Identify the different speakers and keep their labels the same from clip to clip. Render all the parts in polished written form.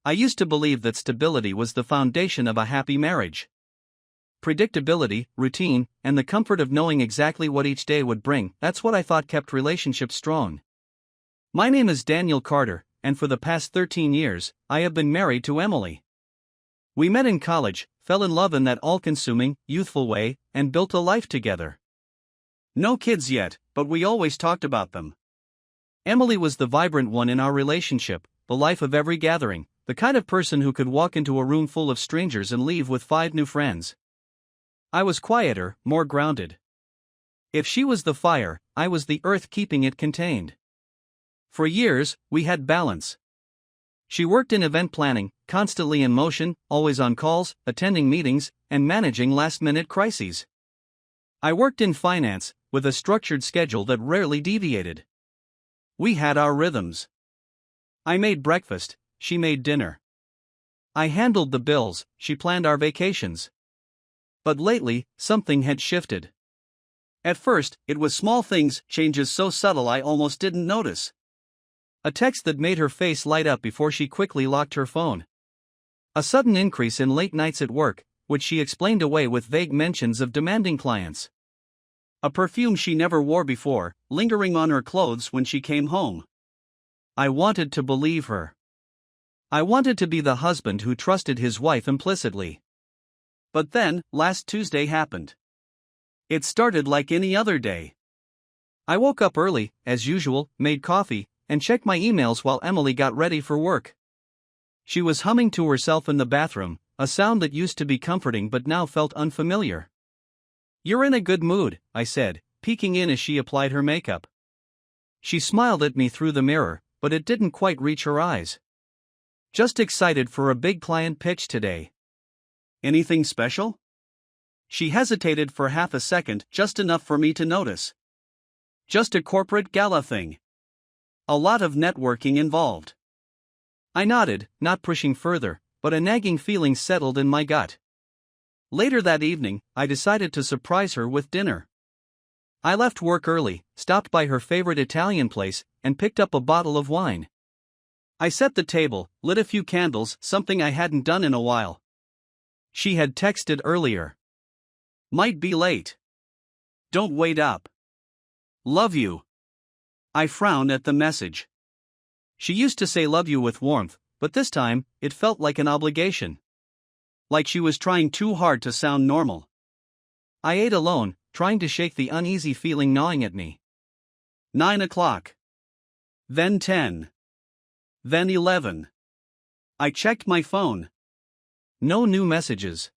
Speaker 1: I used to believe that stability was the foundation of a happy marriage. Predictability, routine, and the comfort of knowing exactly what each day would bring, that's what I thought kept relationships strong. My name is Daniel Carter, and for the past 13 years, I have been married to Emily. We met in college, fell in love in that all-consuming, youthful way, and built a life together. No kids yet, but we always talked about them. Emily was the vibrant one in our relationship, the life of every gathering, the kind of person who could walk into a room full of strangers and leave with 5 new friends. I was quieter, more grounded. If she was the fire, I was the earth keeping it contained. For years, we had balance. She worked in event planning, constantly in motion, always on calls, attending meetings, and managing last-minute crises. I worked in finance, with a structured schedule that rarely deviated. We had our rhythms. I made breakfast, she made dinner. I handled the bills, she planned our vacations. But lately, something had shifted. At first, it was small things, changes so subtle I almost didn't notice. A text that made her face light up before she quickly locked her phone. A sudden increase in late nights at work, which she explained away with vague mentions of demanding clients. A perfume she never wore before, lingering on her clothes when she came home. I wanted to believe her. I wanted to be the husband who trusted his wife implicitly. But then, last Tuesday happened. It started like any other day. I woke up early, as usual, made coffee, and checked my emails while Emily got ready for work. She was humming to herself in the bathroom, a sound that used to be comforting but now felt unfamiliar. "You're in a good mood," I said, peeking in as she applied her makeup. She smiled at me through the mirror, but it didn't quite reach her eyes. "Just excited for a big client pitch today." "Anything special?" She hesitated for half a second, just enough for me to notice. "Just a corporate gala thing. A lot of networking involved." I nodded, not pushing further, but a nagging feeling settled in my gut. Later that evening, I decided to surprise her with dinner. I left work early, stopped by her favorite Italian place, and picked up a bottle of wine. I set the table, lit a few candles, something I hadn't done in a while. She had texted earlier. "Might be late. Don't wait up. Love you." I frowned at the message. She used to say love you with warmth, but this time, it felt like an obligation. Like she was trying too hard to sound normal. I ate alone, trying to shake the uneasy feeling gnawing at me. 9 o'clock. Then 10. Then 11. I checked my phone. No new messages.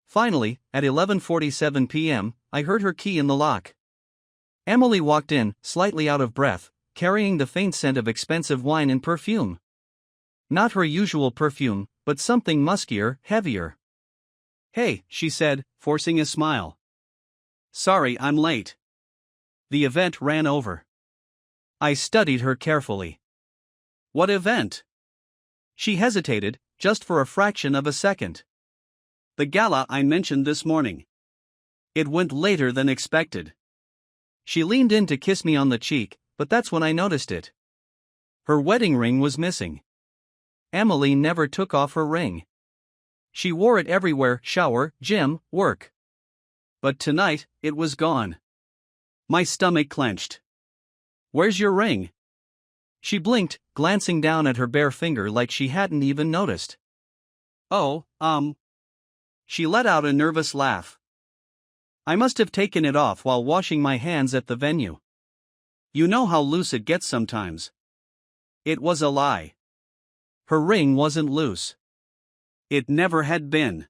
Speaker 1: Finally, at 11:47 p.m., I heard her key in the lock. Emily walked in, slightly out of breath, carrying the faint scent of expensive wine and perfume. Not her usual perfume, but something muskier, heavier. "Hey," she said, forcing a smile. "Sorry I'm late. The event ran over." I studied her carefully. "What event?" She hesitated, just for a fraction of a second. "The gala I mentioned this morning. It went later than expected." She leaned in to kiss me on the cheek, but that's when I noticed it. Her wedding ring was missing. Emily never took off her ring. She wore it everywhere: shower, gym, work. But tonight, it was gone. My stomach clenched. "Where's your ring?" She blinked, glancing down at her bare finger like she hadn't even noticed. "Oh, She let out a nervous laugh. "I must have taken it off while washing my hands at the venue. You know how loose it gets sometimes." It was a lie. Her ring wasn't loose. It never had been.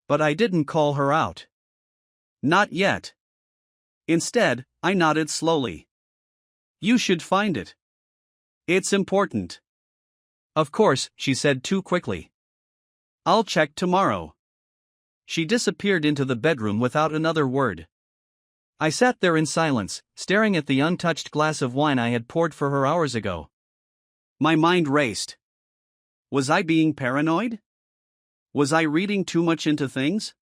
Speaker 1: But I didn't call her out. Not yet. Instead, I nodded slowly. "You should find it. It's important." "Of course," she said too quickly. "I'll check tomorrow." She disappeared into the bedroom without another word. I sat there in silence, staring at the untouched glass of wine I had poured for her hours ago. My mind raced. Was I being paranoid? Was I reading too much into things?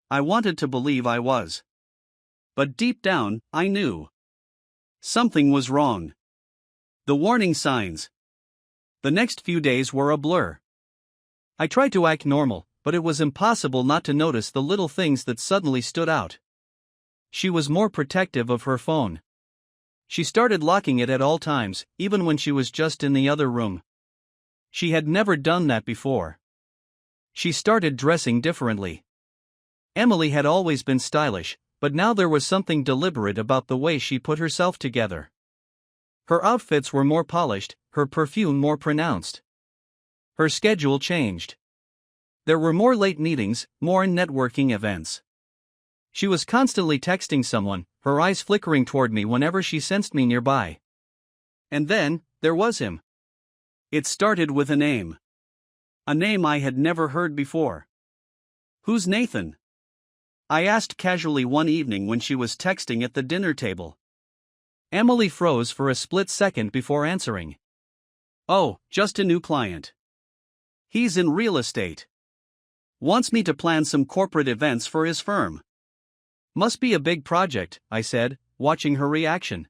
Speaker 1: I wanted to believe I was. But deep down, I knew. Something was wrong. The warning signs. The next few days were a blur. I tried to act normal, but it was impossible not to notice the little things that suddenly stood out. She was more protective of her phone. She started locking it at all times, even when she was just in the other room. She had never done that before. She started dressing differently. Emily had always been stylish, but now there was something deliberate about the way she put herself together. Her outfits were more polished, her perfume more pronounced. Her schedule changed. There were more late meetings, more networking events. She was constantly texting someone, her eyes flickering toward me whenever she sensed me nearby. And then, there was him. It started with a name. A name I had never heard before. "Who's Nathan?" I asked casually one evening when she was texting at the dinner table. Emily froze for a split second before answering. "Oh, just a new client. He's in real estate. Wants me to plan some corporate events for his firm." "Must be a big project," I said, watching her reaction.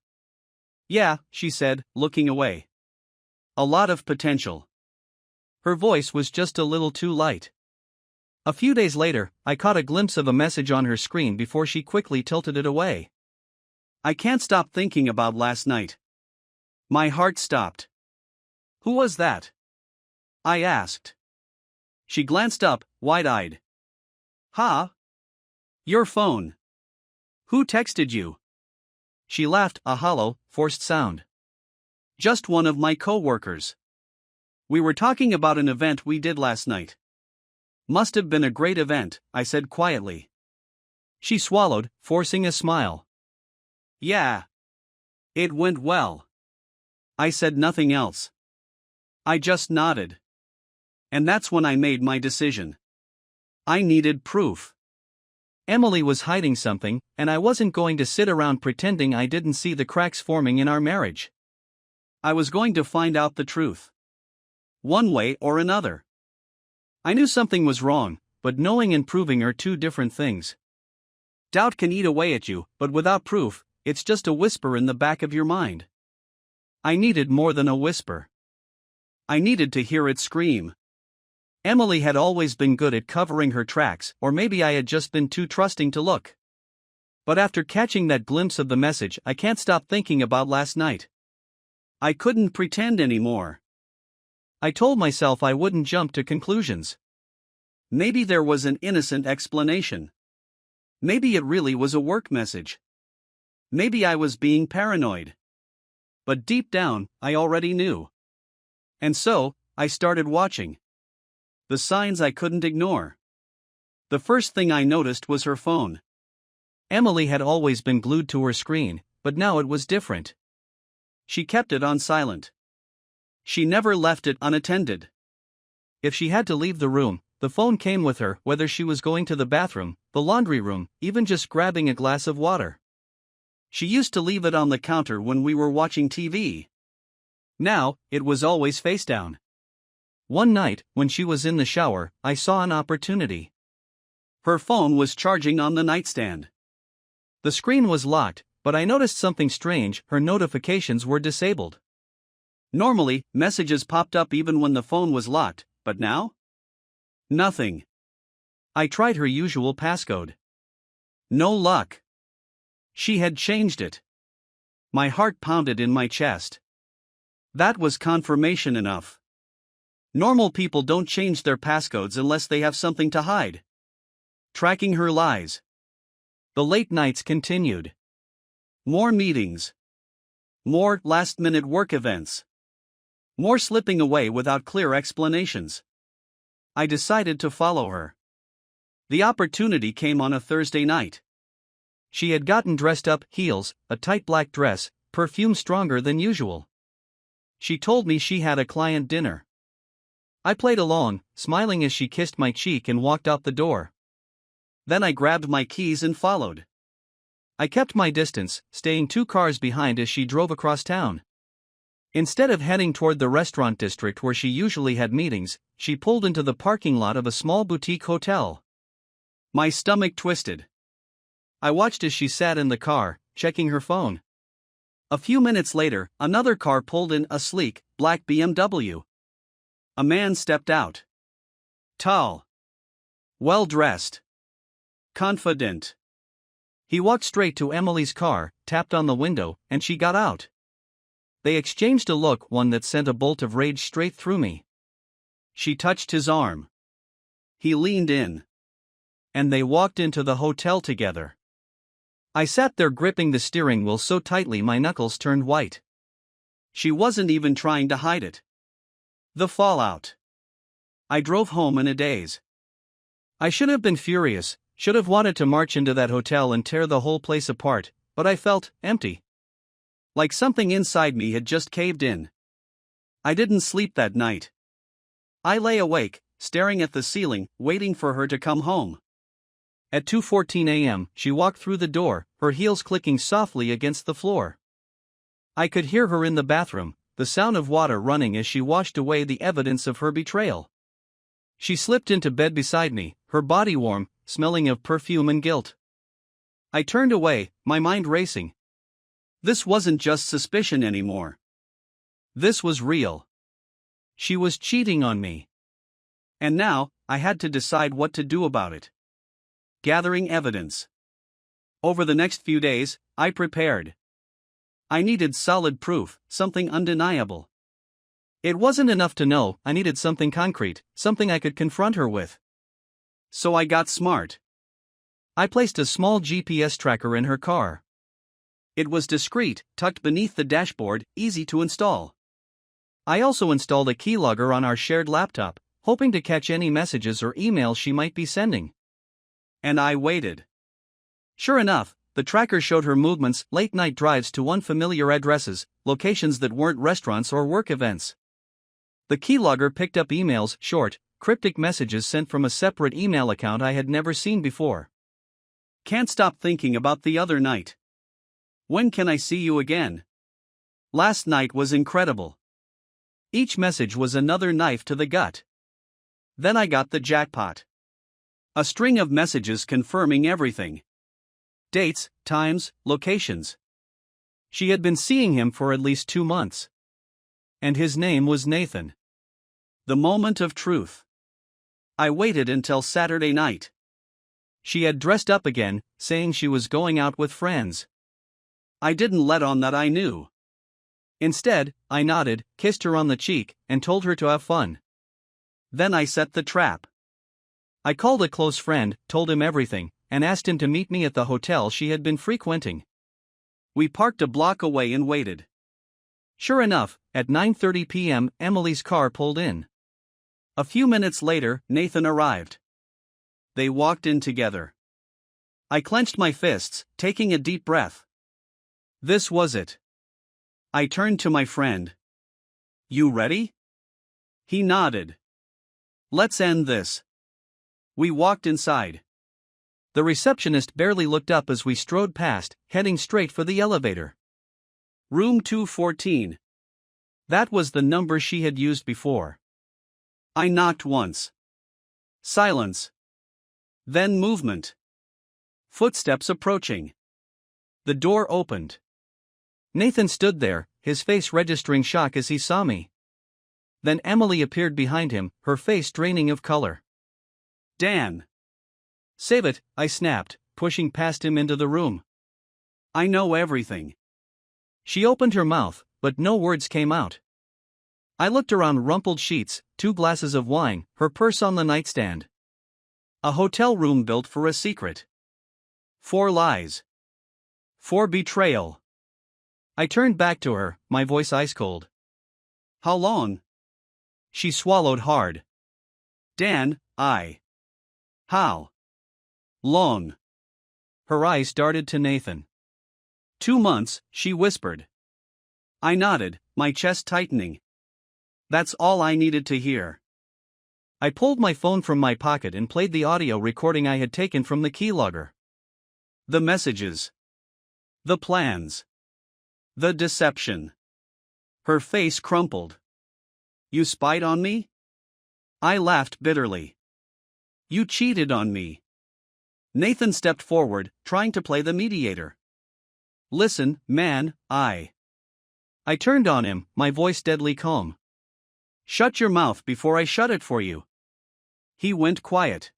Speaker 1: "Yeah," she said, looking away. "A lot of potential." Her voice was just a little too light. A few days later, I caught a glimpse of a message on her screen before she quickly tilted it away. "I can't stop thinking about last night." My heart stopped. "Who was that?" I asked. She glanced up, wide-eyed. "Huh? Your phone. Who texted you?" She laughed, a hollow, forced sound. "Just one of my co-workers. We were talking about an event we did last night." "Must have been a great event," I said quietly. She swallowed, forcing a smile. "Yeah. It went well." I said nothing else. I just nodded. And that's when I made my decision. I needed proof. Emily was hiding something, and I wasn't going to sit around pretending I didn't see the cracks forming in our marriage. I was going to find out the truth. One way or another. I knew something was wrong, but knowing and proving are two different things. Doubt can eat away at you, but without proof, it's just a whisper in the back of your mind. I needed more than a whisper. I needed to hear it scream. Emily had always been good at covering her tracks, or maybe I had just been too trusting to look. But after catching that glimpse of the message, I can't stop thinking about last night. I couldn't pretend anymore. I told myself I wouldn't jump to conclusions. Maybe there was an innocent explanation. Maybe it really was a work message. Maybe I was being paranoid. But deep down, I already knew. And so, I started watching. The signs I couldn't ignore. The first thing I noticed was her phone. Emily had always been glued to her screen, but now it was different. She kept it on silent. She never left it unattended. If she had to leave the room, the phone came with her, whether she was going to the bathroom, the laundry room, even just grabbing a glass of water. She used to leave it on the counter when we were watching TV. Now, it was always face down. One night, when she was in the shower, I saw an opportunity. Her phone was charging on the nightstand. The screen was locked, but I noticed something strange: her notifications were disabled. Normally, messages popped up even when the phone was locked, but now? Nothing. I tried her usual passcode. No luck. She had changed it. My heart pounded in my chest. That was confirmation enough. Normal people don't change their passcodes unless they have something to hide. Tracking her lies. The late nights continued. More meetings. More last-minute work events. More slipping away without clear explanations. I decided to follow her. The opportunity came on a Thursday night. She had gotten dressed up, heels, a tight black dress, perfume stronger than usual. She told me she had a client dinner. I played along, smiling as she kissed my cheek and walked out the door. Then I grabbed my keys and followed. I kept my distance, staying 2 cars behind as she drove across town. Instead of heading toward the restaurant district where she usually had meetings, she pulled into the parking lot of a small boutique hotel. My stomach twisted. I watched as she sat in the car, checking her phone. A few minutes later, another car pulled in, a sleek, black BMW. A man stepped out. Tall. Well-dressed. Confident. He walked straight to Emily's car, tapped on the window, and she got out. They exchanged a look, one that sent a bolt of rage straight through me. She touched his arm. He leaned in. And they walked into the hotel together. I sat there gripping the steering wheel so tightly my knuckles turned white. She wasn't even trying to hide it. The fallout. I drove home in a daze. I should have been furious, should have wanted to march into that hotel and tear the whole place apart, but I felt empty. Like something inside me had just caved in. I didn't sleep that night. I lay awake, staring at the ceiling, waiting for her to come home. At 2:14 a.m., she walked through the door, her heels clicking softly against the floor. I could hear her in the bathroom, the sound of water running as she washed away the evidence of her betrayal. She slipped into bed beside me, her body warm, smelling of perfume and guilt. I turned away, my mind racing. This wasn't just suspicion anymore. This was real. She was cheating on me. And now, I had to decide what to do about it. Gathering evidence. Over the next few days, I prepared. I needed solid proof, something undeniable. It wasn't enough to know, I needed something concrete, something I could confront her with. So I got smart. I placed a small GPS tracker in her car. It was discreet, tucked beneath the dashboard, easy to install. I also installed a keylogger on our shared laptop, hoping to catch any messages or emails she might be sending. And I waited. Sure enough, the tracker showed her movements, late-night drives to unfamiliar addresses, locations that weren't restaurants or work events. The keylogger picked up emails, short, cryptic messages sent from a separate email account I had never seen before. Can't stop thinking about the other night. When can I see you again? Last night was incredible. Each message was another knife to the gut. Then I got the jackpot. A string of messages confirming everything. Dates, times, locations. She had been seeing him for at least 2 months. And his name was Nathan. The moment of truth. I waited until Saturday night. She had dressed up again, saying she was going out with friends. I didn't let on that I knew. Instead, I nodded, kissed her on the cheek, and told her to have fun. Then I set the trap. I called a close friend, told him everything, and asked him to meet me at the hotel she had been frequenting. We parked a block away and waited. Sure enough, at 9:30 p.m., Emily's car pulled in. A few minutes later, Nathan arrived. They walked in together. I clenched my fists, taking a deep breath. This was it. I turned to my friend. You ready? He nodded. Let's end this. We walked inside. The receptionist barely looked up as we strode past, heading straight for the elevator. Room 214. That was the number she had used before. I knocked once. Silence. Then movement. Footsteps approaching. The door opened. Nathan stood there, his face registering shock as he saw me. Then Emily appeared behind him, her face draining of color. Dan. Save it, I snapped, pushing past him into the room. I know everything. She opened her mouth, but no words came out. I looked around rumpled sheets, 2 glasses of wine, her purse on the nightstand. A hotel room built for a secret. 4 lies. 4 betrayal. I turned back to her, my voice ice cold. How long? She swallowed hard. Dan, How? Long. Her eyes darted to Nathan. 2 months, she whispered. I nodded, my chest tightening. That's all I needed to hear. I pulled my phone from my pocket and played the audio recording I had taken from the keylogger. The messages. The plans. The deception. Her face crumpled. You spied on me? I laughed bitterly. You cheated on me. Nathan stepped forward, trying to play the mediator. Listen, man, I turned on him, my voice deadly calm. Shut your mouth before I shut it for you. He went quiet.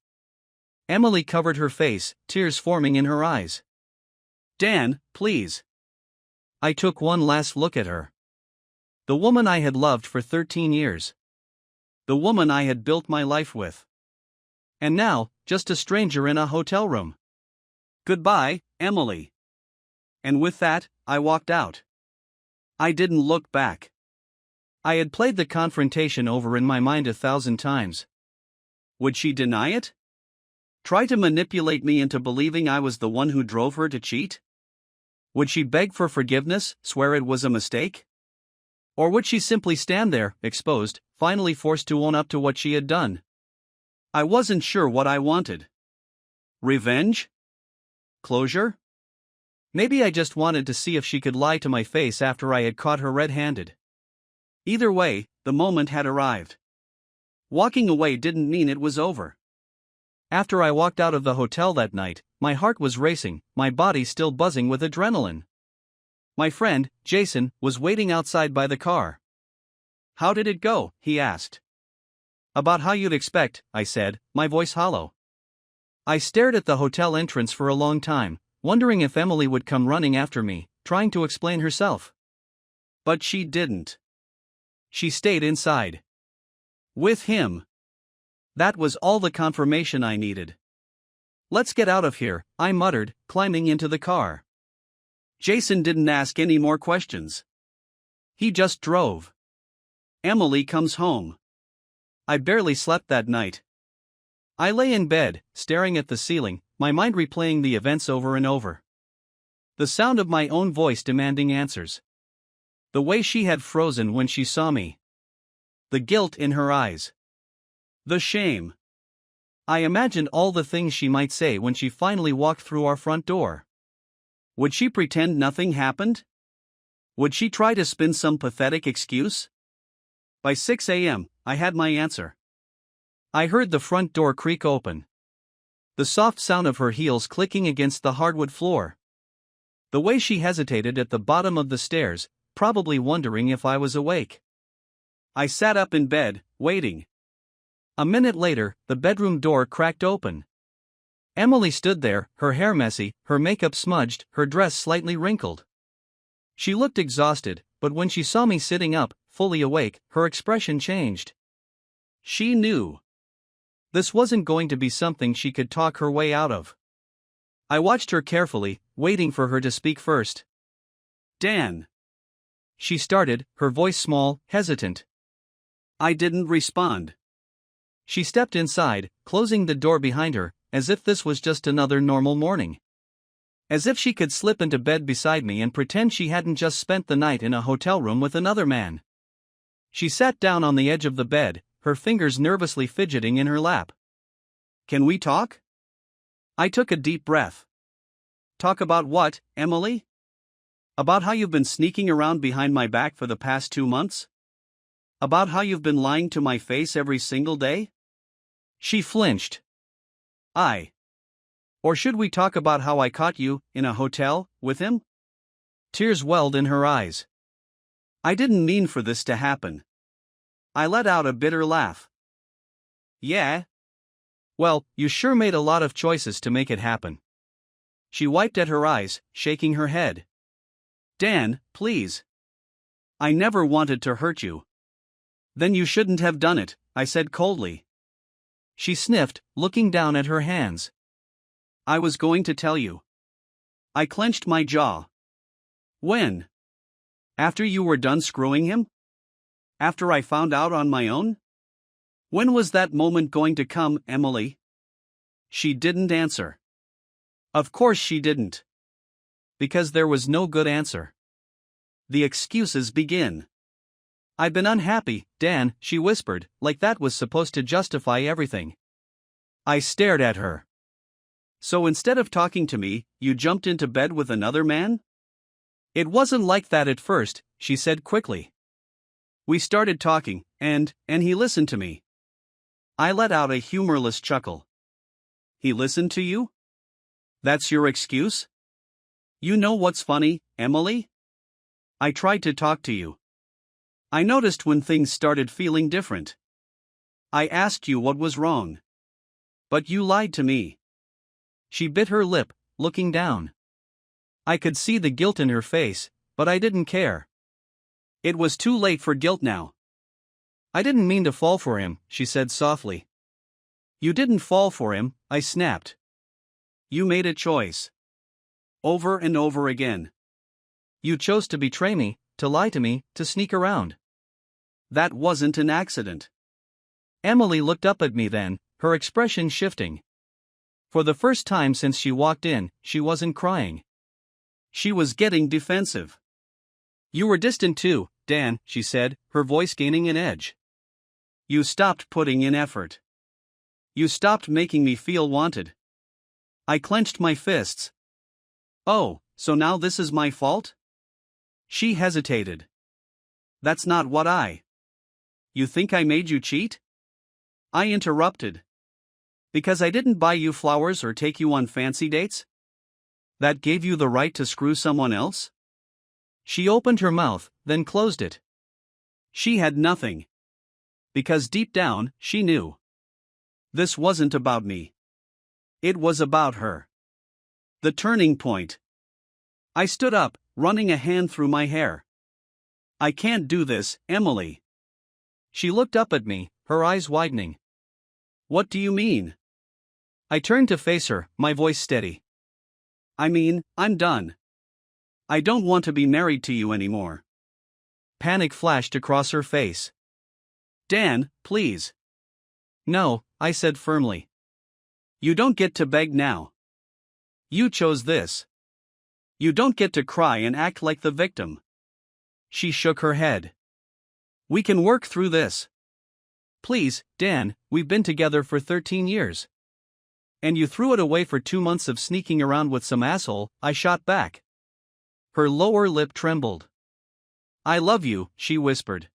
Speaker 1: Emily covered her face, tears forming in her eyes. Dan, please. I took one last look at her. The woman I had loved for 13 years. The woman I had built my life with. And now, just a stranger in a hotel room. Goodbye, Emily. And with that, I walked out. I didn't look back. I had played the confrontation over in my mind 1,000 times. Would she deny it? Try to manipulate me into believing I was the one who drove her to cheat? Would she beg for forgiveness, swear it was a mistake? Or would she simply stand there, exposed, finally forced to own up to what she had done? I wasn't sure what I wanted. Revenge? Closure? Maybe I just wanted to see if she could lie to my face after I had caught her red-handed. Either way, the moment had arrived. Walking away didn't mean it was over. After I walked out of the hotel that night, my heart was racing, my body still buzzing with adrenaline. My friend, Jason, was waiting outside by the car. How did it go? He asked. About how you'd expect, I said, my voice hollow. I stared at the hotel entrance for a long time, wondering if Emily would come running after me, trying to explain herself. But she didn't. She stayed inside. With him. That was all the confirmation I needed. Let's get out of here, I muttered, climbing into the car. Jason didn't ask any more questions. He just drove. Emily comes home. I barely slept that night. I lay in bed, staring at the ceiling, my mind replaying the events over and over. The sound of my own voice demanding answers. The way she had frozen when she saw me. The guilt in her eyes. The shame. I imagined all the things she might say when she finally walked through our front door. Would she pretend nothing happened? Would she try to spin some pathetic excuse? By 6 a.m., I had my answer. I heard the front door creak open. The soft sound of her heels clicking against the hardwood floor. The way she hesitated at the bottom of the stairs, probably wondering if I was awake. I sat up in bed, waiting. A minute later, the bedroom door cracked open. Emily stood there, her hair messy, her makeup smudged, her dress slightly wrinkled. She looked exhausted, but when she saw me sitting up, fully awake, her expression changed. She knew. This wasn't going to be something she could talk her way out of. I watched her carefully, waiting for her to speak first. Dan. She started, her voice small, hesitant. I didn't respond. She stepped inside, closing the door behind her, as if this was just another normal morning. As if she could slip into bed beside me and pretend she hadn't just spent the night in a hotel room with another man. She sat down on the edge of the bed, her fingers nervously fidgeting in her lap. Can we talk? I took a deep breath. Talk about what, Emily? About how you've been sneaking around behind my back for the past 2 months? About how you've been lying to my face every single day? She flinched. Or should we talk about how I caught you, in a hotel, with him? Tears welled in her eyes. I didn't mean for this to happen. I let out a bitter laugh. Yeah? Well, you sure made a lot of choices to make it happen. She wiped at her eyes, shaking her head. Dan, please. I never wanted to hurt you. Then you shouldn't have done it, I said coldly. She sniffed, looking down at her hands. I was going to tell you. I clenched my jaw. When? After you were done screwing him? After I found out on my own? When was that moment going to come, Emily? She didn't answer. Of course she didn't. Because there was no good answer. The excuses begin. I've been unhappy, Dan, she whispered, like that was supposed to justify everything. I stared at her. So instead of talking to me, you jumped into bed with another man? It wasn't like that at first, she said quickly. We started talking, and he listened to me. I let out a humorless chuckle. He listened to you? That's your excuse? You know what's funny, Emily? I tried to talk to you. I noticed when things started feeling different. I asked you what was wrong. But you lied to me. She bit her lip, looking down. I could see the guilt in her face, but I didn't care. It was too late for guilt now. I didn't mean to fall for him, she said softly. You didn't fall for him, I snapped. You made a choice. Over and over again. You chose to betray me, to lie to me, to sneak around. That wasn't an accident. Emily looked up at me then, her expression shifting. For the first time since she walked in, she wasn't crying. She was getting defensive. You were distant too, Dan, she said, her voice gaining an edge. You stopped putting in effort. You stopped making me feel wanted. I clenched my fists. Oh, so now this is my fault? She hesitated. That's not what You think I made you cheat? I interrupted. Because I didn't buy you flowers or take you on fancy dates? That gave you the right to screw someone else? She opened her mouth, then closed it. She had nothing. Because deep down, she knew. This wasn't about me. It was about her. The turning point. I stood up, running a hand through my hair. I can't do this, Emily. She looked up at me, her eyes widening. What do you mean? I turned to face her, my voice steady. I mean, I'm done. I don't want to be married to you anymore. Panic flashed across her face. Dan, please. No, I said firmly. You don't get to beg now. You chose this. You don't get to cry and act like the victim. She shook her head. We can work through this. Please, Dan, we've been together for 13 years. And you threw it away for 2 months of sneaking around with some asshole, I shot back. Her lower lip trembled. I love you, she whispered.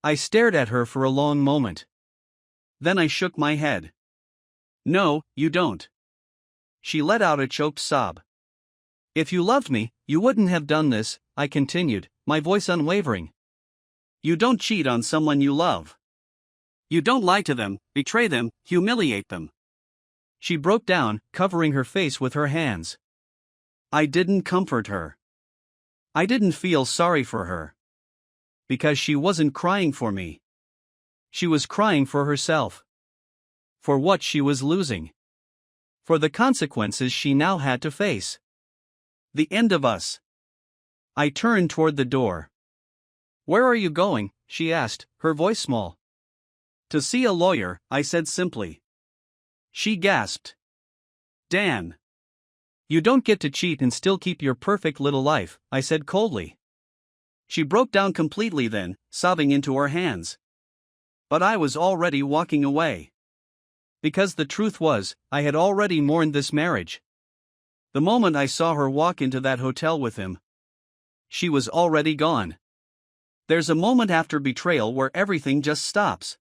Speaker 1: I stared at her for a long moment. Then I shook my head. No, you don't. She let out a choked sob. If you loved me, you wouldn't have done this, I continued, my voice unwavering. You don't cheat on someone you love. You don't lie to them, betray them, humiliate them. She broke down, covering her face with her hands. I didn't comfort her. I didn't feel sorry for her. Because she wasn't crying for me. She was crying for herself. For what she was losing. For the consequences she now had to face. The end of us. I turned toward the door. Where are you going? She asked, her voice small. To see a lawyer, I said simply. She gasped. Dan. You don't get to cheat and still keep your perfect little life, I said coldly. She broke down completely then, sobbing into her hands. But I was already walking away. Because the truth was, I had already mourned this marriage. The moment I saw her walk into that hotel with him, she was already gone. There's a moment after betrayal where everything just stops.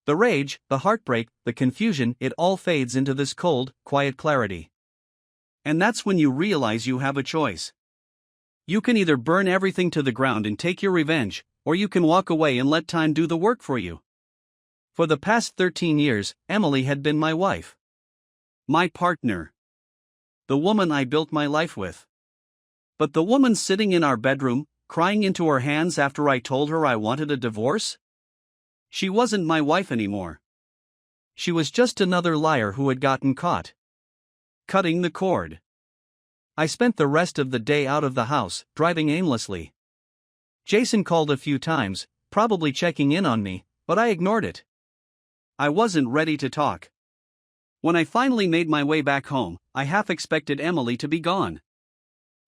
Speaker 1: The rage, the heartbreak, the confusion, it all fades into this cold, quiet clarity. And that's when you realize you have a choice. You can either burn everything to the ground and take your revenge, or you can walk away and let time do the work for you. For the past 13 years, Emily had been my wife. My partner. The woman I built my life with. But the woman sitting in our bedroom, crying into her hands after I told her I wanted a divorce? She wasn't my wife anymore. She was just another liar who had gotten caught. Cutting the cord. I spent the rest of the day out of the house, driving aimlessly. Jason called a few times, probably checking in on me, but I ignored it. I wasn't ready to talk. When I finally made my way back home, I half expected Emily to be gone.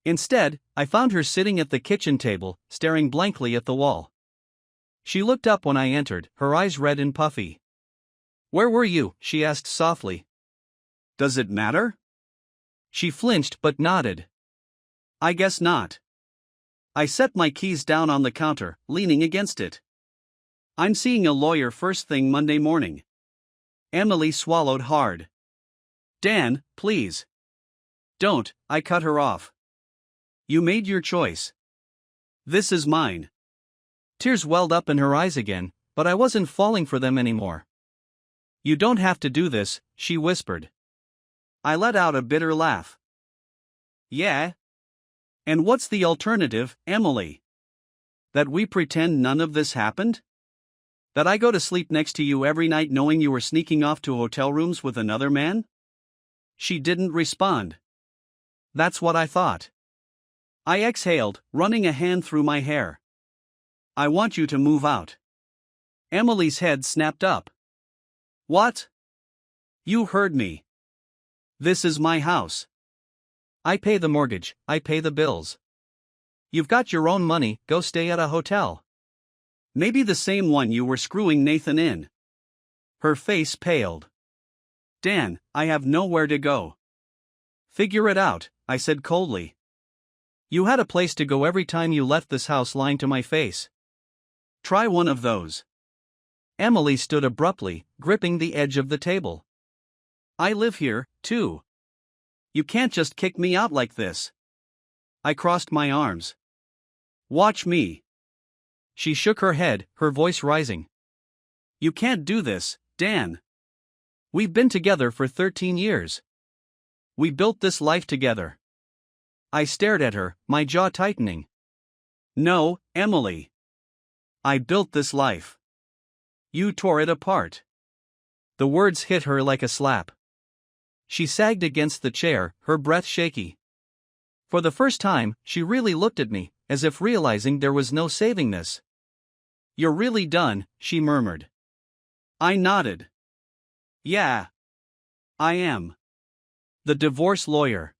Speaker 1: Instead, I found her sitting at the kitchen table, staring blankly at the wall. She looked up when I entered, her eyes red and puffy. Where were you? She asked softly. Does it matter? She flinched but nodded. I guess not. I set my keys down on the counter, leaning against it. I'm seeing a lawyer first thing Monday morning. Emily swallowed hard. Dan, please. Don't, I cut her off. You made your choice. This is mine. Tears welled up in her eyes again, but I wasn't falling for them anymore. "You don't have to do this," she whispered. I let out a bitter laugh. "Yeah? And what's the alternative, Emily? That we pretend none of this happened? That I go to sleep next to you every night knowing you were sneaking off to hotel rooms with another man?" She didn't respond. "That's what I thought." I exhaled, running a hand through my hair. "I want you to move out." Emily's head snapped up. "What?" "You heard me. This is my house. I pay the mortgage, I pay the bills. You've got your own money, go stay at a hotel. Maybe the same one you were screwing Nathan in." Her face paled. "Dan, I have nowhere to go." "Figure it out," I said coldly. "You had a place to go every time you left this house lying to my face. Try one of those." Emily stood abruptly, gripping the edge of the table. "I live here, too. You can't just kick me out like this." I crossed my arms. "Watch me." She shook her head, her voice rising. "You can't do this, Dan. We've been together for 13 years. We built this life together." I stared at her, my jaw tightening. "No, Emily. I built this life. You tore it apart." The words hit her like a slap. She sagged against the chair, her breath shaky. For the first time, she really looked at me, as if realizing there was no saving this. "You're really done," she murmured. I nodded. "Yeah. I am." The divorce lawyer.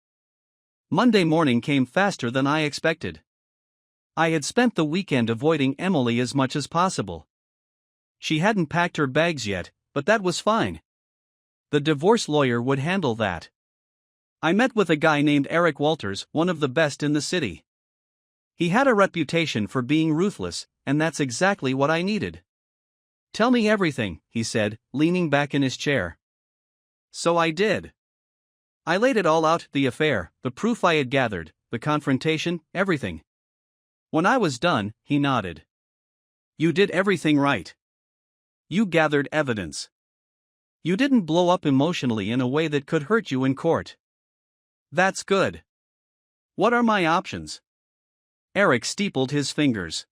Speaker 1: Monday morning came faster than I expected. I had spent the weekend avoiding Emily as much as possible. She hadn't packed her bags yet, but that was fine. The divorce lawyer would handle that. I met with a guy named Eric Walters, one of the best in the city. He had a reputation for being ruthless, and that's exactly what I needed. "Tell me everything," he said, leaning back in his chair. So I did. I laid it all out, the affair, the proof I had gathered, the confrontation, everything. When I was done, he nodded. "You did everything right. You gathered evidence. You didn't blow up emotionally in a way that could hurt you in court. That's good. What are my options?" Eric steepled his fingers.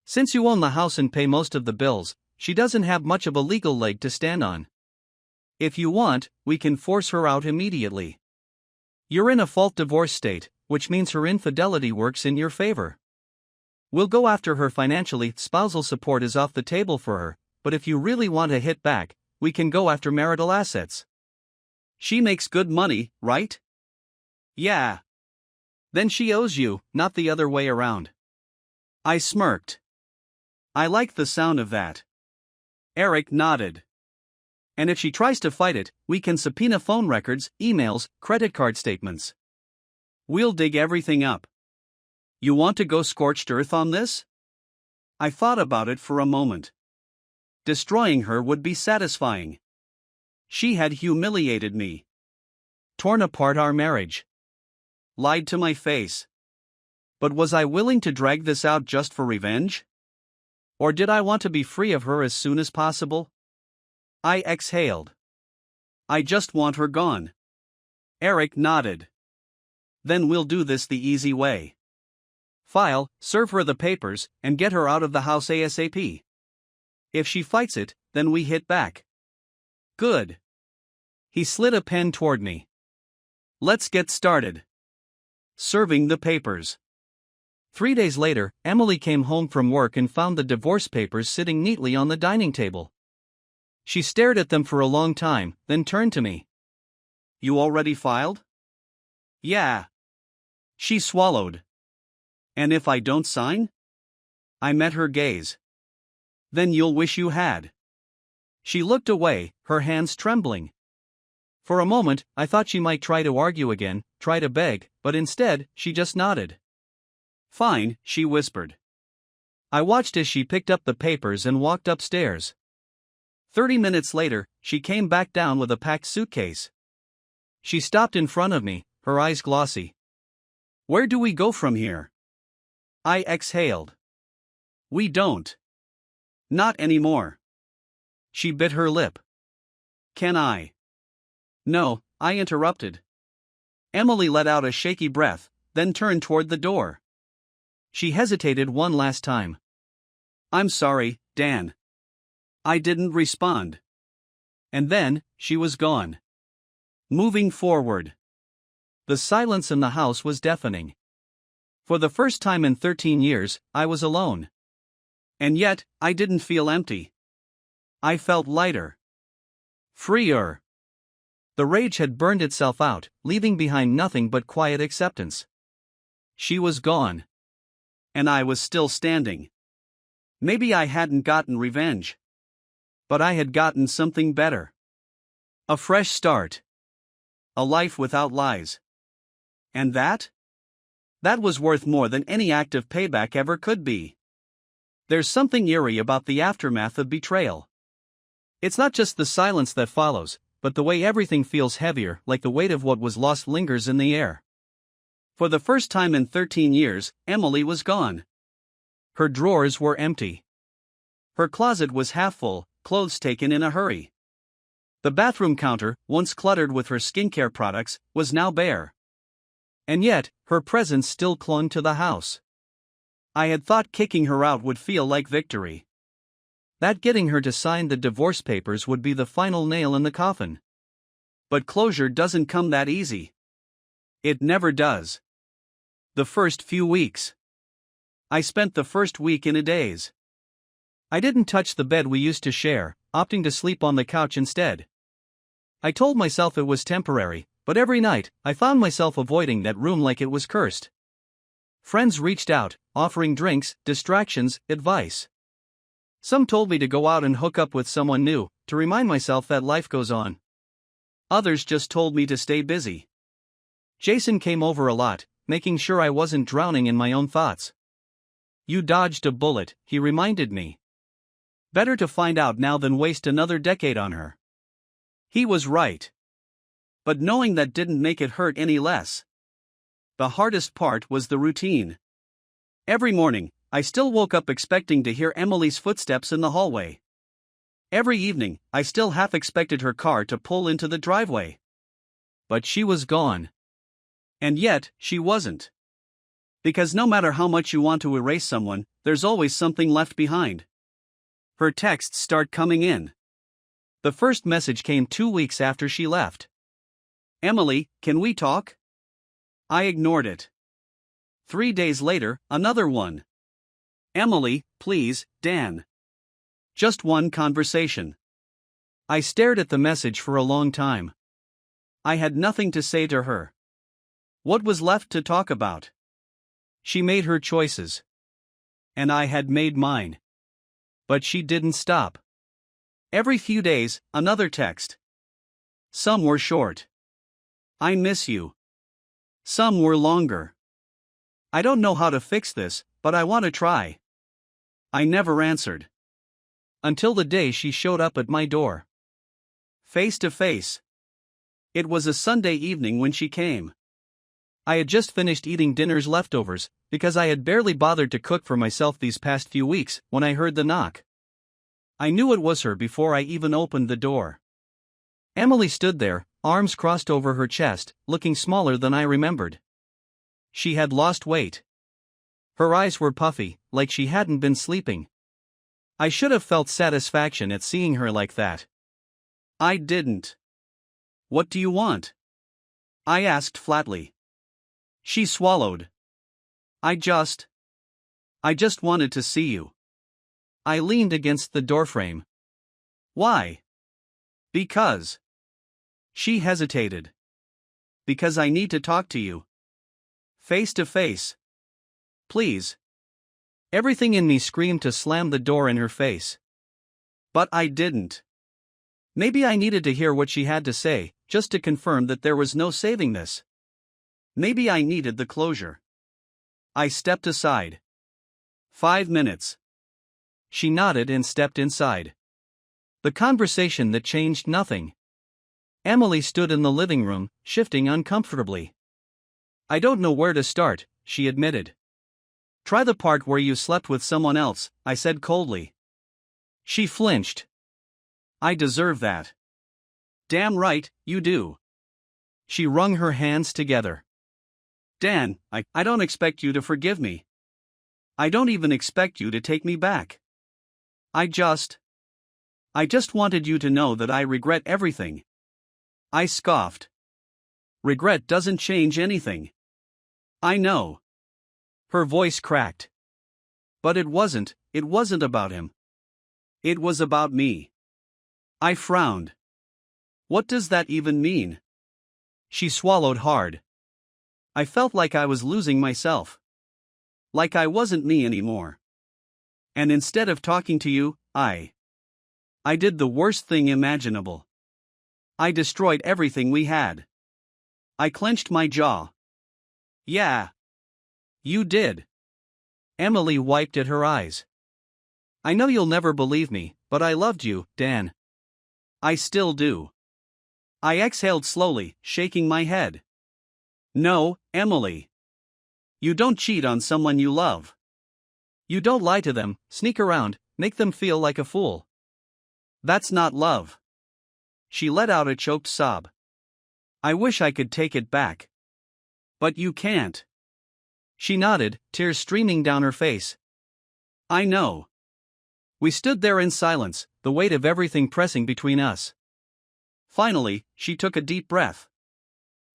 Speaker 1: "Since you own the house and pay most of the bills, she doesn't have much of a legal leg to stand on. If you want, we can force her out immediately. You're in a fault divorce state, which means her infidelity works in your favor. We'll go after her financially, spousal support is off the table for her, but if you really want to hit back, we can go after marital assets. She makes good money, right?" "Yeah." "Then she owes you, not the other way around." I smirked. "I like the sound of that." Eric nodded. "And if she tries to fight it, we can subpoena phone records, emails, credit card statements. We'll dig everything up. You want to go scorched earth on this?" I thought about it for a moment. Destroying her would be satisfying. She had humiliated me. Torn apart our marriage. Lied to my face. But was I willing to drag this out just for revenge? Or did I want to be free of her as soon as possible? I exhaled. "I just want her gone." Eric nodded. "Then we'll do this the easy way. File, serve her the papers, and get her out of the house ASAP. If she fights it, then we hit back." "Good." He slid a pen toward me. "Let's get started." Serving the papers. 3 days later, Emily came home from work and found the divorce papers sitting neatly on the dining table. She stared at them for a long time, then turned to me. "You already filed?" "Yeah." She swallowed. "And if I don't sign?" I met her gaze. "Then you'll wish you had." She looked away, her hands trembling. For a moment, I thought she might try to argue again, try to beg, but instead, she just nodded. "Fine," she whispered. I watched as she picked up the papers and walked upstairs. 30 minutes later, she came back down with a packed suitcase. She stopped in front of me, her eyes glossy. "Where do we go from here?" I exhaled. We don't. Not anymore. She bit her lip. Can I? No, I interrupted. Emily let out a shaky breath, then turned toward the door. She hesitated one last time. I'm sorry, Dan. I didn't respond. And then, she was gone. Moving forward. The silence in the house was deafening. For the first time in 13 years, I was alone. And yet, I didn't feel empty. I felt lighter. Freer. The rage had burned itself out, leaving behind nothing but quiet acceptance. She was gone. And I was still standing. Maybe I hadn't gotten revenge. But I had gotten something better. A fresh start. A life without lies. And that? That was worth more than any act of payback ever could be. There's something eerie about the aftermath of betrayal. It's not just the silence that follows, but the way everything feels heavier, like the weight of what was lost lingers in the air. For the first time in 13 years, Emily was gone. Her drawers were empty. Her closet was half full, clothes taken in a hurry. The bathroom counter, once cluttered with her skincare products, was now bare. And yet, her presence still clung to the house. I had thought kicking her out would feel like victory. That getting her to sign the divorce papers would be the final nail in the coffin. But closure doesn't come that easy. It never does. The first few weeks. I spent the first week in a daze. I didn't touch the bed we used to share, opting to sleep on the couch instead. I told myself it was temporary, but every night, I found myself avoiding that room like it was cursed. Friends reached out, offering drinks, distractions, advice. Some told me to go out and hook up with someone new, to remind myself that life goes on. Others just told me to stay busy. Jason came over a lot, making sure I wasn't drowning in my own thoughts. You dodged a bullet, he reminded me. Better to find out now than waste another decade on her. He was right. But knowing that didn't make it hurt any less. The hardest part was the routine. Every morning, I still woke up expecting to hear Emily's footsteps in the hallway. Every evening, I still half expected her car to pull into the driveway. But she was gone. And yet, she wasn't. Because no matter how much you want to erase someone, there's always something left behind. Her texts start coming in. The first message came 2 weeks after she left. Emily, can we talk? I ignored it. 3 days later, another one. Emily, please, Dan. Just one conversation. I stared at the message for a long time. I had nothing to say to her. What was left to talk about? She made her choices. And I had made mine. But she didn't stop. Every few days, another text. Some were short. I miss you. Some were longer. I don't know how to fix this, but I want to try. I never answered. Until the day she showed up at my door. Face to face. It was a Sunday evening when she came. I had just finished eating dinner's leftovers, because I had barely bothered to cook for myself these past few weeks, when I heard the knock. I knew it was her before I even opened the door. Emily stood there, arms crossed over her chest, looking smaller than I remembered. She had lost weight. Her eyes were puffy, like she hadn't been sleeping. I should have felt satisfaction at seeing her like that. I didn't. What do you want? I asked flatly. She swallowed. I just wanted to see you. I leaned against the doorframe. Why? Because. She hesitated. Because I need to talk to you. Face to face. Please. Everything in me screamed to slam the door in her face. But I didn't. Maybe I needed to hear what she had to say, just to confirm that there was no saving this. Maybe I needed the closure. I stepped aside. 5 minutes. She nodded and stepped inside. The conversation that changed nothing. Emily stood in the living room, shifting uncomfortably. I don't know where to start, she admitted. Try the part where you slept with someone else, I said coldly. She flinched. I deserve that. Damn right, you do. She wrung her hands together. Dan, I don't expect you to forgive me. I don't even expect you to take me back. I just wanted you to know that I regret everything. I scoffed. Regret doesn't change anything. I know. Her voice cracked. But it wasn't about him. It was about me. I frowned. What does that even mean? She swallowed hard. I felt like I was losing myself. Like I wasn't me anymore. And instead of talking to you, I did the worst thing imaginable. I destroyed everything we had. I clenched my jaw. Yeah. You did. Emily wiped at her eyes. I know you'll never believe me, but I loved you, Dan. I still do. I exhaled slowly, shaking my head. No, Emily. You don't cheat on someone you love. You don't lie to them, sneak around, make them feel like a fool. That's not love. She let out a choked sob. I wish I could take it back. But you can't. She nodded, tears streaming down her face. I know. We stood there in silence, the weight of everything pressing between us. Finally, she took a deep breath.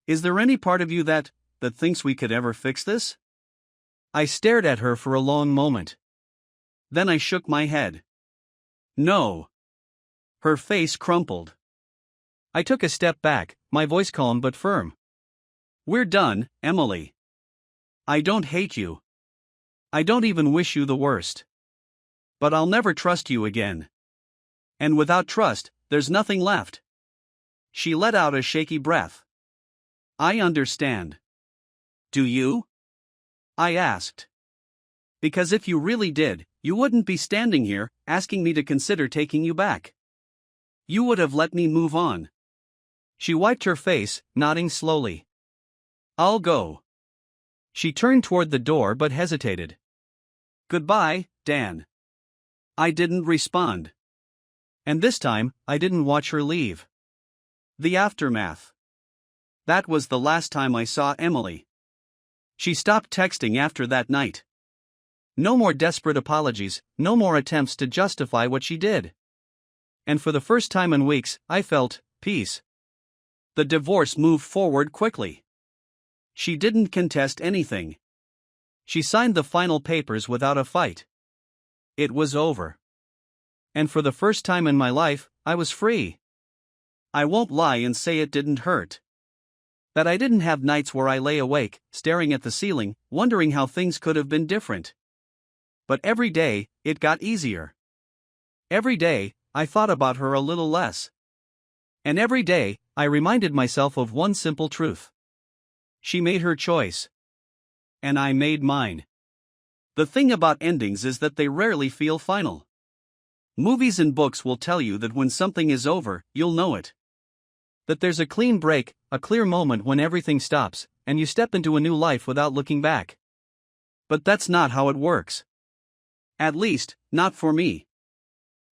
Speaker 1: Is there any part of you that thinks we could ever fix this? I stared at her for a long moment. Then I shook my head. No. Her face crumpled. I took a step back, my voice calm but firm. We're done, Emily. I don't hate you. I don't even wish you the worst. But I'll never trust you again. And without trust, there's nothing left. She let out a shaky breath. I understand. Do you? I asked. Because if you really did, you wouldn't be standing here, asking me to consider taking you back. You would have let me move on. She wiped her face, nodding slowly. I'll go. She turned toward the door but hesitated. Goodbye, Dan. I didn't respond. And this time, I didn't watch her leave. The aftermath. That was the last time I saw Emily. She stopped texting after that night. No more desperate apologies, no more attempts to justify what she did. And for the first time in weeks, I felt peace. The divorce moved forward quickly. She didn't contest anything. She signed the final papers without a fight. It was over. And for the first time in my life, I was free. I won't lie and say it didn't hurt. That I didn't have nights where I lay awake, staring at the ceiling, wondering how things could have been different. But every day, it got easier. Every day, I thought about her a little less. And every day, I reminded myself of one simple truth. She made her choice. And I made mine. The thing about endings is that they rarely feel final. Movies and books will tell you that when something is over, you'll know it. That there's a clean break, a clear moment when everything stops, and you step into a new life without looking back. But that's not how it works. At least, not for me.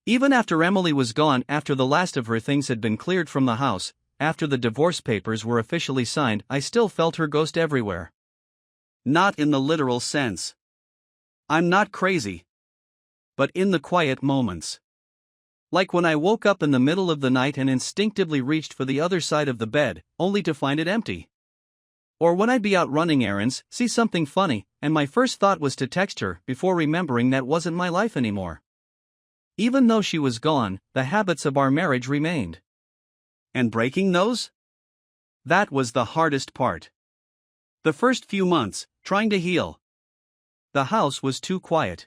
Speaker 1: Even after Emily was gone, after the last of her things had been cleared from the house, after the divorce papers were officially signed, I still felt her ghost everywhere. Not in the literal sense. I'm not crazy. But in the quiet moments. Like when I woke up in the middle of the night and instinctively reached for the other side of the bed, only to find it empty. Or when I'd be out running errands, see something funny, and my first thought was to text her, before remembering that wasn't my life anymore. Even though she was gone, the habits of our marriage remained. And breaking those? That was the hardest part. The first few months, trying to heal. The house was too quiet.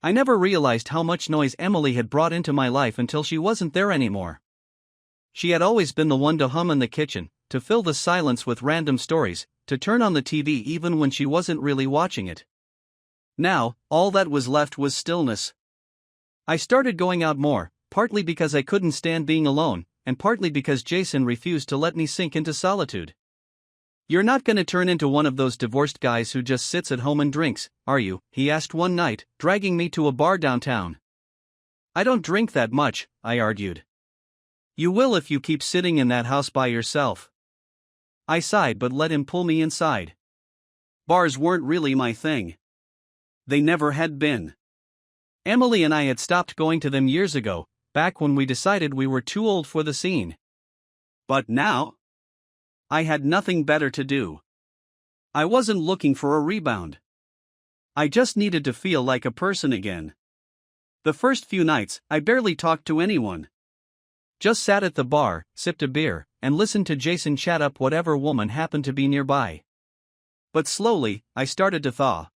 Speaker 1: I never realized how much noise Emily had brought into my life until she wasn't there anymore. She had always been the one to hum in the kitchen, to fill the silence with random stories, to turn on the TV even when she wasn't really watching it. Now, all that was left was stillness. I started going out more, partly because I couldn't stand being alone, and partly because Jason refused to let me sink into solitude. "You're not gonna turn into one of those divorced guys who just sits at home and drinks, are you?" he asked one night, dragging me to a bar downtown. "I don't drink that much," I argued. "You will if you keep sitting in that house by yourself." I sighed but let him pull me inside. Bars weren't really my thing. They never had been. Emily and I had stopped going to them years ago, back when we decided we were too old for the scene. But now? I had nothing better to do. I wasn't looking for a rebound. I just needed to feel like a person again. The first few nights, I barely talked to anyone. Just sat at the bar, sipped a beer, and listened to Jason chat up whatever woman happened to be nearby. But slowly, I started to thaw.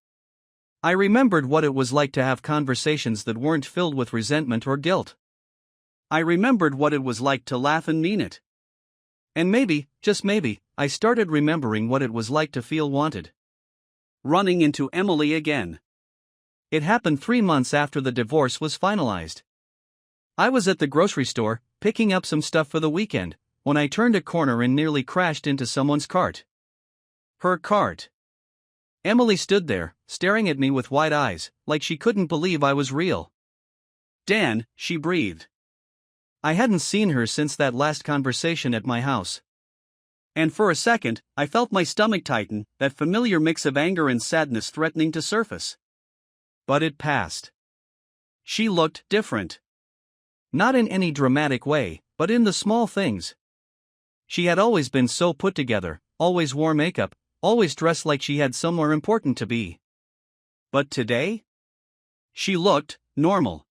Speaker 1: I remembered what it was like to have conversations that weren't filled with resentment or guilt. I remembered what it was like to laugh and mean it. And maybe, just maybe, I started remembering what it was like to feel wanted. Running into Emily again. It happened 3 months after the divorce was finalized. I was at the grocery store, picking up some stuff for the weekend, when I turned a corner and nearly crashed into someone's cart. Her cart. Emily stood there, staring at me with wide eyes, like she couldn't believe I was real. "Dan," she breathed. I hadn't seen her since that last conversation at my house. And for a second, I felt my stomach tighten, that familiar mix of anger and sadness threatening to surface. But it passed. She looked different. Not in any dramatic way, but in the small things. She had always been so put together, always wore makeup, always dressed like she had somewhere important to be. But today? She looked normal.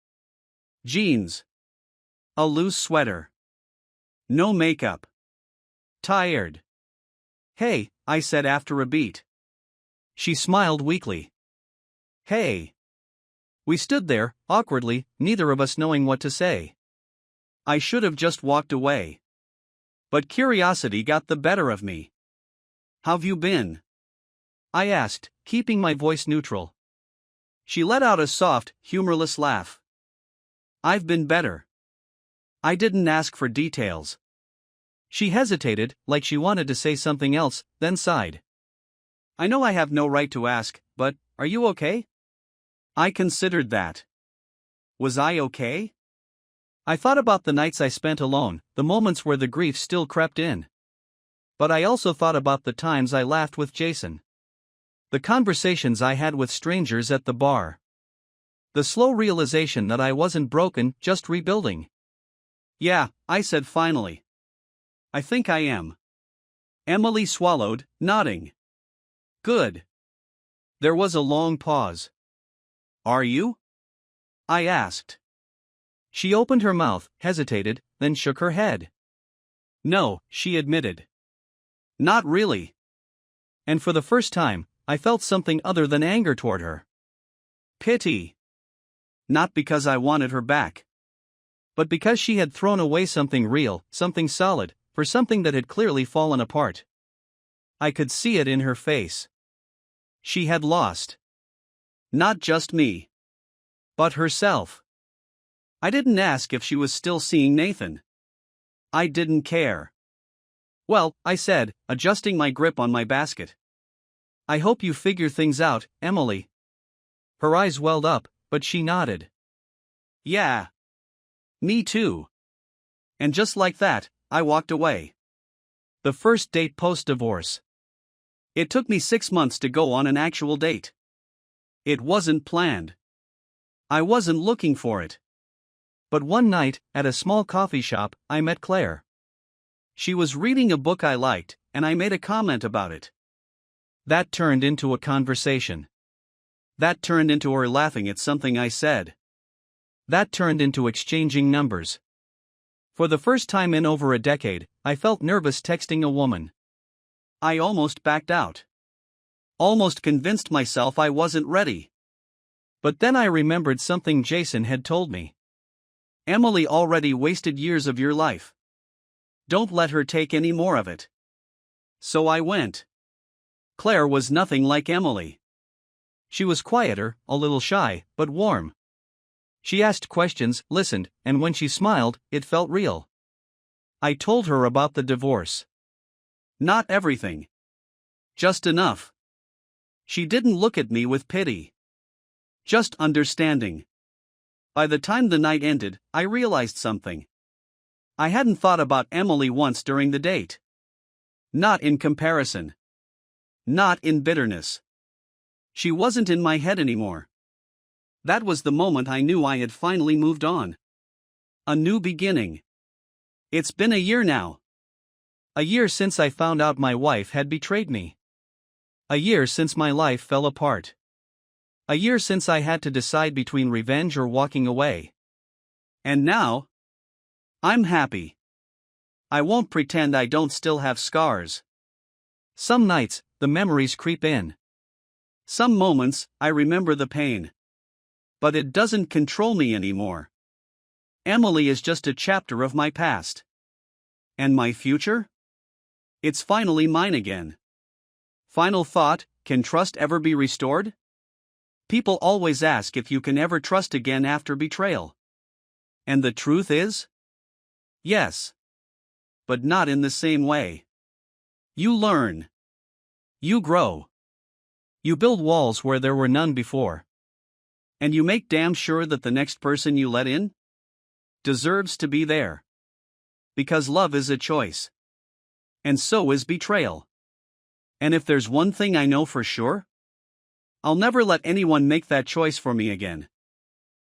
Speaker 1: Jeans. A loose sweater. No makeup. Tired. "Hey," I said after a beat. She smiled weakly. "Hey." We stood there, awkwardly, neither of us knowing what to say. I should have just walked away. But curiosity got the better of me. "How've you been?" I asked, keeping my voice neutral. She let out a soft, humorless laugh. "I've been better." I didn't ask for details. She hesitated, like she wanted to say something else, then sighed. "I know I have no right to ask, but, are you okay?" I considered that. Was I okay? I thought about the nights I spent alone, the moments where the grief still crept in. But I also thought about the times I laughed with Jason. The conversations I had with strangers at the bar. The slow realization that I wasn't broken, just rebuilding. "Yeah," I said finally. "I think I am." Emily swallowed, nodding. "Good." There was a long pause. "Are you?" I asked. She opened her mouth, hesitated, then shook her head. "No," she admitted. "Not really." And for the first time, I felt something other than anger toward her. Pity. Not because I wanted her back. But because she had thrown away something real, something solid, for something that had clearly fallen apart. I could see it in her face. She had lost. Not just me. But herself. I didn't ask if she was still seeing Nathan. I didn't care. "Well," I said, adjusting my grip on my basket. "I hope you figure things out, Emily." Her eyes welled up, but she nodded. "Yeah. Me too." And just like that, I walked away. The first date post-divorce. It took me 6 months to go on an actual date. It wasn't planned. I wasn't looking for it. But one night, at a small coffee shop, I met Claire. She was reading a book I liked, and I made a comment about it. That turned into a conversation. That turned into her laughing at something I said. That turned into exchanging numbers. For the first time in over a decade, I felt nervous texting a woman. I almost backed out. Almost convinced myself I wasn't ready. But then I remembered something Jason had told me. "Emily already wasted years of your life. Don't let her take any more of it." So I went. Claire was nothing like Emily. She was quieter, a little shy, but warm. She asked questions, listened, and when she smiled, it felt real. I told her about the divorce. Not everything. Just enough. She didn't look at me with pity. Just understanding. By the time the night ended, I realized something. I hadn't thought about Emily once during the date. Not in comparison. Not in bitterness. She wasn't in my head anymore. That was the moment I knew I had finally moved on. A new beginning. It's been a year now. A year since I found out my wife had betrayed me. A year since my life fell apart. A year since I had to decide between revenge or walking away. And now, I'm happy. I won't pretend I don't still have scars. Some nights, the memories creep in. Some moments, I remember the pain. But it doesn't control me anymore. Emily is just a chapter of my past. And my future? It's finally mine again. Final thought, can trust ever be restored? People always ask if you can ever trust again after betrayal. And the truth is? Yes. But not in the same way. You learn. You grow. You build walls where there were none before. And you make damn sure that the next person you let in deserves to be there. Because love is a choice. And so is betrayal. And if there's one thing I know for sure, I'll never let anyone make that choice for me again.